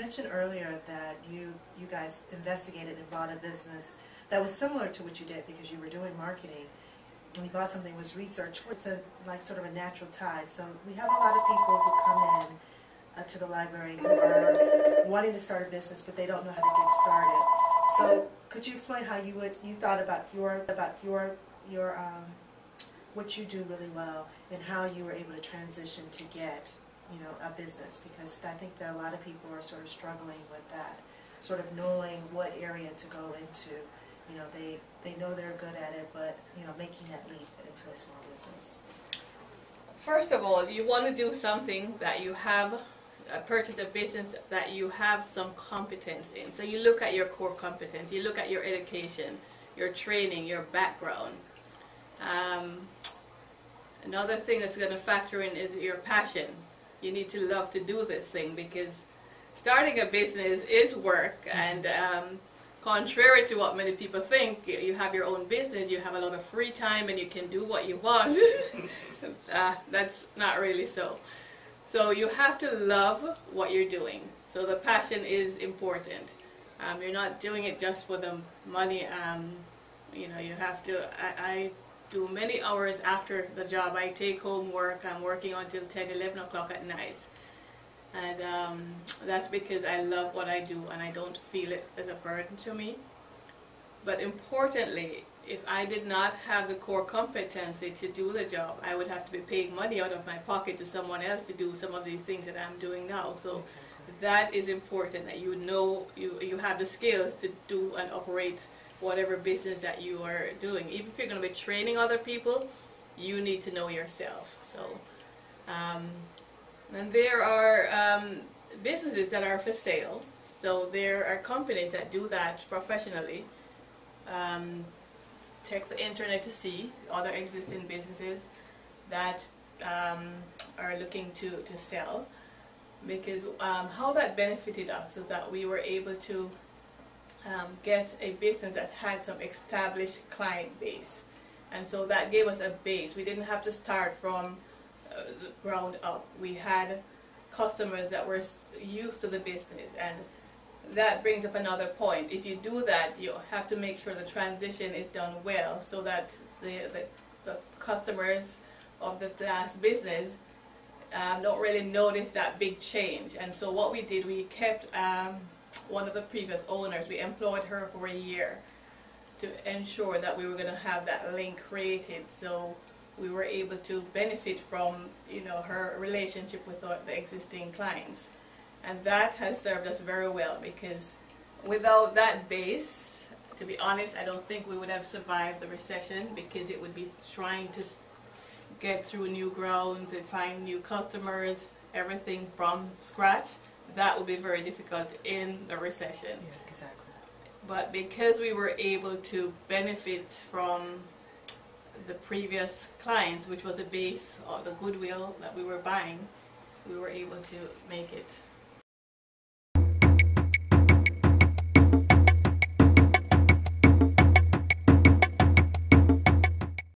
mentioned earlier that you guys investigated and bought a business that was similar to what you did because you were doing marketing, and you bought something that was research. It's like sort of a natural tide. So we have a lot of people who come in to the library who are wanting to start a business, but they don't know how to get started. So could you explain how you thought about your what you do really well, and how you were able to transition to get, you know, a business? Because I think that a lot of people are sort of struggling with that, sort of knowing what area to go into. You know, they know they're good at it, but, you know, making that leap into a small business. First of all, you want to do something that you have, purchase a business that you have some competence in. So you look at your core competence, you look at your education, your training, your background. Another thing that's going to factor in is your passion. You need to love to do this thing, because starting a business is work, and contrary to what many people think, you have your own business, you have a lot of free time and you can do what you want. That's not really so. So you have to love what you're doing. So the passion is important. You're not doing it just for the money. You know, you have to, I do many hours after the job. I take home work. I'm working until 10, 11 o'clock at night. And that's because I love what I do and I don't feel it as a burden to me. But importantly, if I did not have the core competency to do the job, I would have to be paying money out of my pocket to someone else to do some of the things that I'm doing now. So that is important, that you know you have the skills to do and operate whatever business that you are doing. Even if you're going to be training other people, you need to know yourself. So, and there are businesses that are for sale. So there are companies that do that professionally. Check the internet to see other existing businesses that are looking to sell. Because how that benefited us, so that we were able to get a business that had some established client base, and so that gave us a base. We didn't have to start from the ground up. We had customers that were used to the business, and that brings up another point. If you do that, you have to make sure the transition is done well, so that the customers of the last business don't really notice that big change. And so what we did, we kept one of the previous owners. We employed her for a year to ensure that we were going to have that link created, so we were able to benefit from, you know, her relationship with the existing clients. And that has served us very well, because without that base, to be honest, I don't think we would have survived the recession, because it would be trying to get through new grounds and find new customers, everything from scratch. That would be very difficult in the recession. Yeah, exactly. But because we were able to benefit from the previous clients, which was a base of the goodwill that we were buying, we were able to make it.